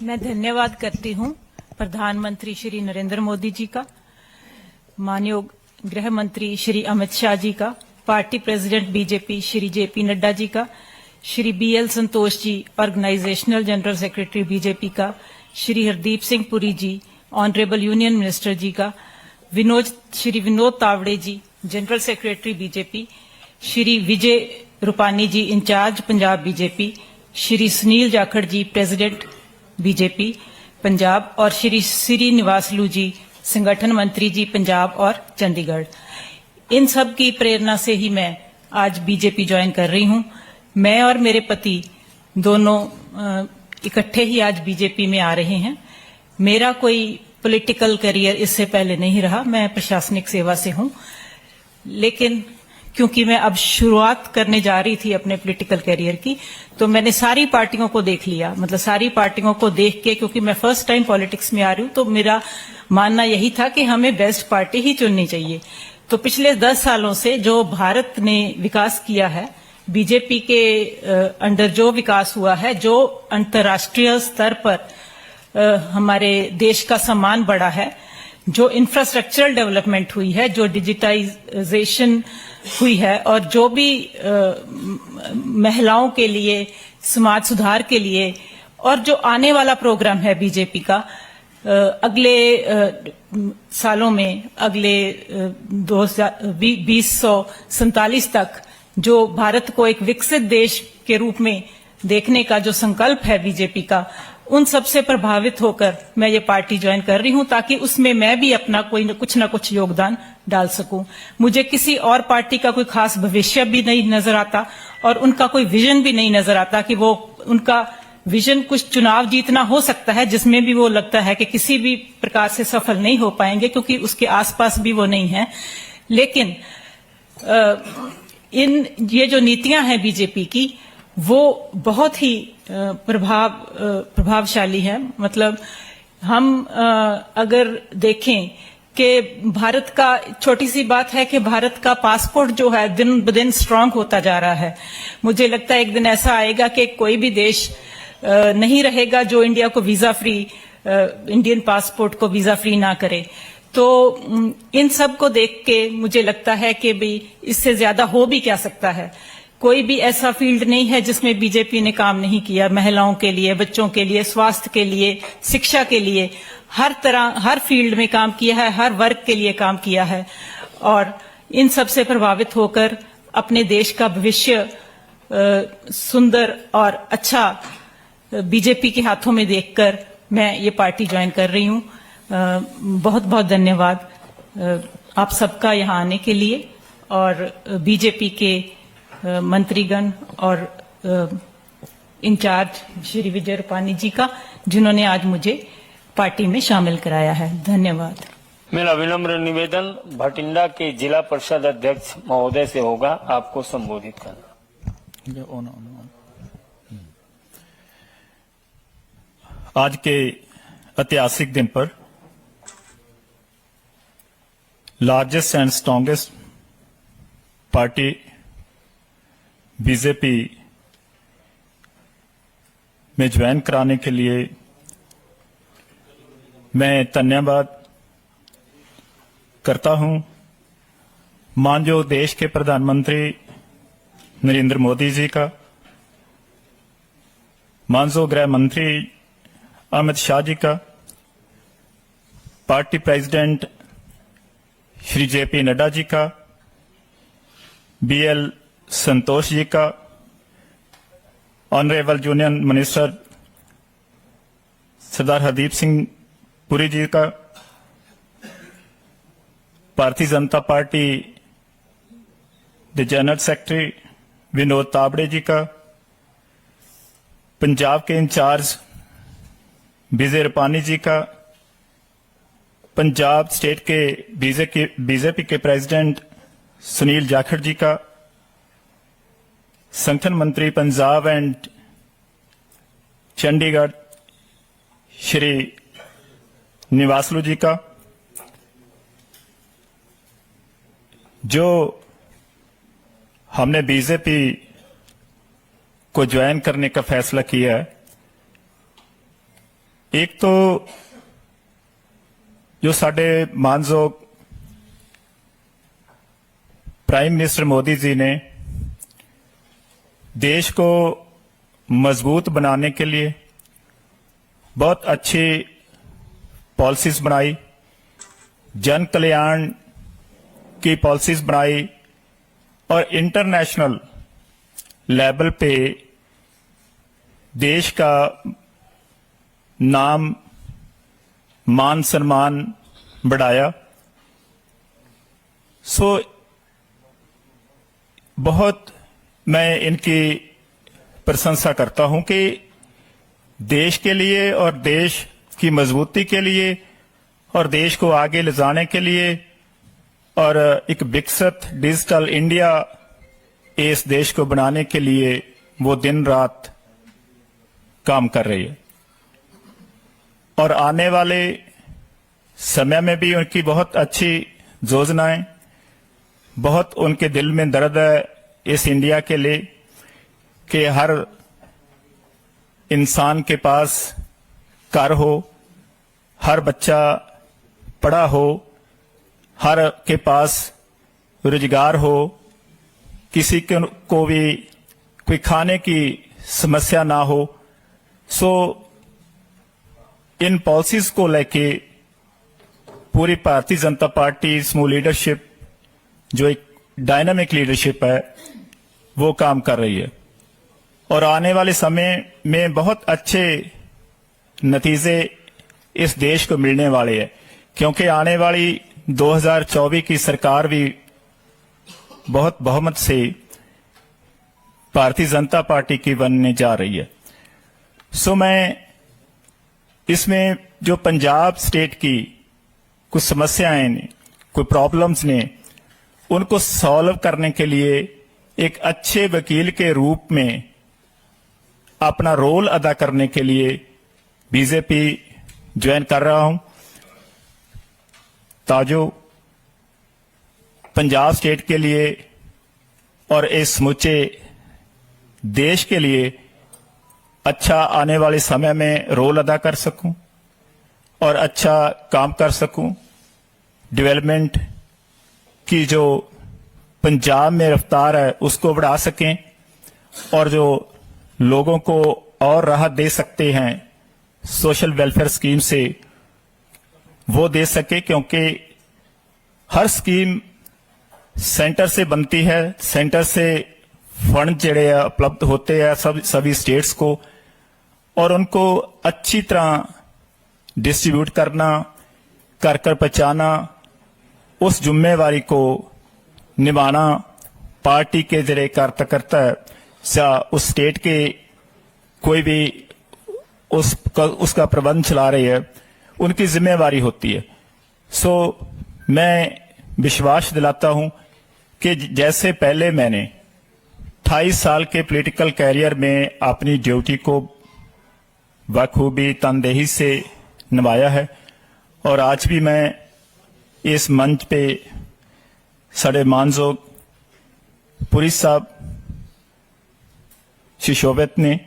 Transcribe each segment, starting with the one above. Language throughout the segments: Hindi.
मैं धन्यवाद करती हूं प्रधानमंत्री श्री नरेंद्र मोदी जी का, माननीय गृह मंत्री श्री अमित शाह जी का, party president BJP Shri JP Nadda ji का, Shri BL Santosh ji organisational general secretary BJP का, Shri Hardeep Singh Puri ji honourable union minister ji का, Shri Vinod Tawde ji general secretary BJP, Shri Vijay Rupani ji in-charge Punjab BJP, Shri Sunil Jakhar ji president BJP Punjab और श्री श्रीनिवासलू जी संगठन मंत्री जी पंजाब और चंडीगढ़। इन सब की प्रेरणा से ही मैं आज बीजेपी ज्वाइन कर रही हूं। मैं और मेरे पति दोनों इकट्ठे ही आज बीजेपी में आ रहे हैं। मेरा कोई पॉलिटिकल करियर इससे पहले नहीं रहा, मैं प्रशासनिक सेवा से हूं, लेकिन क्योंकि मैं अब शुरुआत करने जा रही थी अपने पॉलिटिकल करियर की, तो मैंने सारी पार्टियों को देख लिया। मतलब सारी पार्टियों को देख के, क्योंकि मैं फर्स्ट टाइम पॉलिटिक्स में आ रही हूं, तो मेरा मानना यही था कि हमें बेस्ट पार्टी ही चुननी चाहिए। तो पिछले 10 सालों से जो भारत ने विकास किया है, बीजेपी के अंडर जो विकास हुआ है, जो अंतर्राष्ट्रीय स्तर पर हमारे देश का सम्मान बढ़ा है, जो इंफ्रास्ट्रक्चरल डेवलपमेंट हुई है, जो डिजिटाइजेशन हुई है और जो भी महिलाओं के लिए, समाज सुधार के लिए और जो आने वाला प्रोग्राम है बीजेपी का अगले सालों में, अगले 2047 तक जो भारत को एक विकसित देश के रूप में देखने का जो संकल्प है बीजेपी का, उन सबसे प्रभावित होकर मैं ये पार्टी ज्वाइन कर रही हूं, ताकि उसमें मैं भी अपना कुछ ना कुछ योगदान डाल सकूं। मुझे किसी और पार्टी का कोई खास भविष्य भी नहीं नजर आता और उनका कोई विजन भी नहीं नजर आता कि वो उनका विजन कुछ चुनाव जीतना हो सकता है, जिसमें भी वो लगता है कि किसी भी प्रकार से सफल नहीं हो पाएंगे, क्योंकि उसके आसपास भी वो नहीं है। लेकिन ये जो नीतियां हैं बीजेपी की, वो बहुत ही प्रभावशाली है। मतलब हम अगर देखें कि भारत का, छोटी सी बात है कि भारत का पासपोर्ट जो है दिन ब दिन स्ट्रांग होता जा रहा है। मुझे लगता है एक दिन ऐसा आएगा कि कोई भी देश नहीं रहेगा जो इंडिया को वीजा फ्री, इंडियन पासपोर्ट को वीजा फ्री ना करे। तो इन सब को देख के मुझे लगता है कि भी इससे ज्यादा हो भी क्या सकता है। कोई भी ऐसा फील्ड नहीं है जिसमें बीजेपी ने काम नहीं किया। महिलाओं के लिए, बच्चों के लिए, स्वास्थ्य के लिए, शिक्षा के लिए, हर तरह, हर फील्ड में काम किया है, हर वर्ग के लिए काम किया है। और इन सब से प्रभावित होकर अपने देश का भविष्य सुंदर और अच्छा बीजेपी के हाथों में देखकर मैं ये पार्टी ज्वाइन कर रही हूं। बहुत बहुत धन्यवाद आप सबका यहाँ आने के लिए और बीजेपी के मंत्रीगण और इंचार्ज श्री विजय रूपानी जी का, जिन्होंने आज मुझे पार्टी में शामिल कराया है। धन्यवाद। मेरा विनम्र निवेदन भटिंडा के जिला परिषद अध्यक्ष महोदय से होगा, आपको संबोधित करना। आज के ऐतिहासिक दिन पर largest and strongest party BJP में ज्वाइन कराने के लिए मैं धन्यवाद करता हूं माननीय देश के प्रधानमंत्री नरेंद्र मोदी जी का, माननीय गृह मंत्री अमित शाह जी का, पार्टी प्रेसिडेंट श्री जेपी नड्डा जी का, बीएल संतोष जी का, honourable union minister Sardar Hardeep Singh Puri ji का, भारतीय जनता पार्टी के जनरल सेक्रेटरी विनोद तावड़े जी का, पंजाब के इंचार्ज विजय रूपानी जी का, पंजाब स्टेट के बीजेपी के प्रेसिडेंट सुनील जाखड़ जी का, संगठन मंत्री पंजाब एंड चंडीगढ़ श्री निवासलू जी का, जो हमने बीजेपी को ज्वाइन करने का फैसला किया है, एक तो जो साडे मानयोग प्राइम मिनिस्टर मोदी जी ने देश को मजबूत बनाने के लिए बहुत अच्छी पॉलिसीज बनाई, जन कल्याण की पॉलिसीज बनाई और इंटरनेशनल लेवल पे देश का नाम मान सम्मान बढ़ाया। सो बहुत मैं इनकी प्रशंसा करता हूं कि देश के लिए और देश की मजबूती के लिए और देश को आगे ले जाने के लिए और एक विकसित डिजिटल इंडिया इस देश को बनाने के लिए वो दिन रात काम कर रही है। और आने वाले समय में भी उनकी बहुत अच्छी योजनाएं, बहुत उनके दिल में दर्द है इस इंडिया के लिए कि हर इंसान के पास घर हो, हर बच्चा पढ़ा हो, हर के पास रोजगार हो, किसी को भी कोई खाने की समस्या ना हो। सो इन पॉलिसीज को लेके पूरी भारतीय जनता पार्टी स्मूथ लीडरशिप जो एक डायनामिक लीडरशिप है वो काम कर रही है और आने वाले समय में बहुत अच्छे नतीजे इस देश को मिलने वाले हैं, क्योंकि आने वाली 2024 की सरकार भी बहुत बहुमत से भारतीय जनता पार्टी की बनने जा रही है। सो मैं इसमें जो पंजाब स्टेट की कुछ समस्याएं ने, कोई प्रॉब्लम्स ने, उनको सॉल्व करने के लिए एक अच्छे वकील के रूप में अपना रोल अदा करने के लिए बीजेपी ज्वाइन कर रहा हूं, ताजो पंजाब स्टेट के लिए और इस समूचे देश के लिए अच्छा आने वाले समय में रोल अदा कर सकूं और अच्छा काम कर सकूं। डेवलपमेंट की जो पंजाब में रफ्तार है उसको बढ़ा सकें और जो लोगों को और राहत दे सकते हैं सोशल वेलफेयर स्कीम से वो दे सके, क्योंकि हर स्कीम सेंटर से बनती है, सेंटर से फंड जड़े उपलब्ध होते हैं सभी स्टेट्स को और उनको अच्छी तरह डिस्ट्रीब्यूट करना, कर कर पहुंचाना, उस जिम्मेवारी को निभाना पार्टी के जरिए कार्यकर्ता या उस स्टेट के कोई भी उसका प्रबंध चला रही है उनकी जिम्मेवारी होती है। सो मैं विश्वास दिलाता हूं कि जैसे पहले मैंने 28 साल के पॉलिटिकल कैरियर में अपनी ड्यूटी को बखूबी तनदेही से निभाया है और आज भी मैं इस मंच पे साडे मानयोग पुरी साहब शिशोवित ने,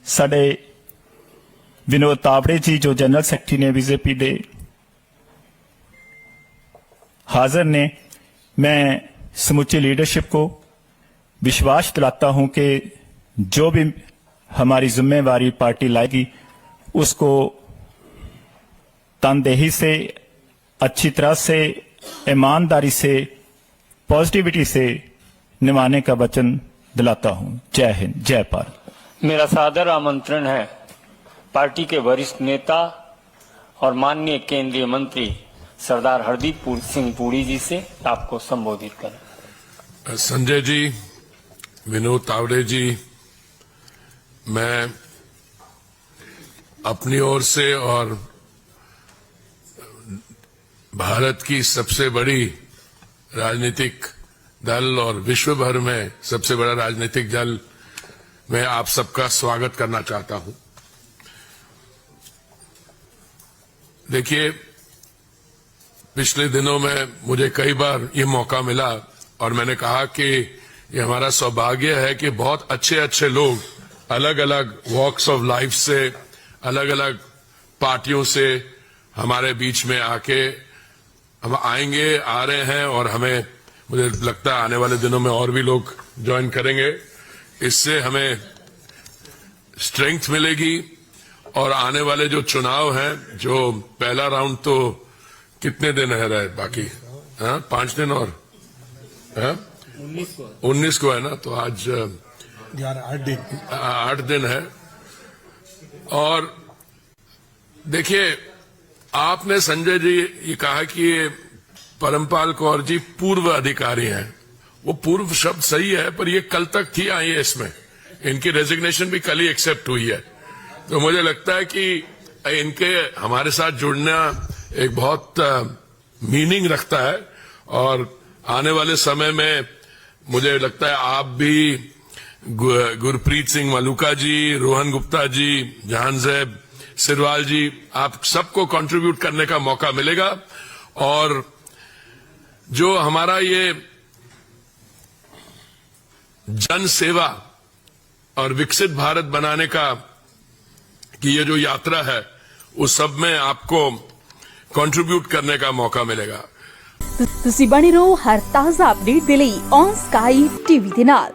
साडे विनोद तावड़े जी जो जनरल सेक्रेटरी ने बीजेपी दे हाजिर ने, मैं समूची लीडरशिप को विश्वास दिलाता हूं कि जो भी हमारी जिम्मेवारी पार्टी लाएगी उसको तनदेही से, अच्छी तरह से, ईमानदारी से, पॉजिटिविटी से निभाने का वचन दिलाता हूं। जय हिंद, जय भारत। मेरा सादर आमंत्रण है पार्टी के वरिष्ठ नेता और माननीय केंद्रीय मंत्री सरदार हरदीप सिंह पुरी जी से आपको संबोधित करें। संजय जी, विनोद तावड़े जी, मैं अपनी ओर से और भारत की सबसे बड़ी राजनीतिक दल और विश्व भर में सबसे बड़ा राजनीतिक दल में आप सबका स्वागत करना चाहता हूं। देखिए, पिछले दिनों में मुझे कई बार ये मौका मिला और मैंने कहा कि ये हमारा सौभाग्य है कि बहुत अच्छे अच्छे लोग अलग अलग वॉक्स ऑफ लाइफ से, अलग अलग पार्टियों से हमारे बीच में आके हम आएंगे, आ रहे हैं, और हमें मुझे लगता है आने वाले दिनों में और भी लोग ज्वाइन करेंगे। इससे हमें स्ट्रेंथ मिलेगी और आने वाले जो चुनाव हैं, जो पहला राउंड तो कितने दिन है रहे बाकी, 5 दिन और 19 को है ना, तो आज 8 दिन है। और देखिए, आपने संजय जी ये कहा कि ये परमपाल कौर जी पूर्व अधिकारी हैं। वो पूर्व शब्द सही है, पर ये कल तक थी आईएएस में, इनकी रेजिग्नेशन भी कल ही एक्सेप्ट हुई है। तो मुझे लगता है कि इनके हमारे साथ जुड़ना एक बहुत मीनिंग रखता है, और आने वाले समय में मुझे लगता है आप भी, गुरप्रीत सिंह मलूका जी, रोहन गुप्ता जी, जहानजेब सिरवाल जी, आप सबको कंट्रीब्यूट करने का मौका मिलेगा। और जो हमारा ये जन सेवा और विकसित भारत बनाने का कि ये जो यात्रा है, उस सब में आपको कंट्रीब्यूट करने का मौका मिलेगा। ਤੁਸੀਂ ਬਣੇ ਰਹੋ ਹਰ ਤਾਜ਼ਾ ਅਪਡੇਟ ਦੇ ਲਈ ਔਨ ਸਕਾਈ ਟੀਵੀ ਦੇ ਨਾਲ।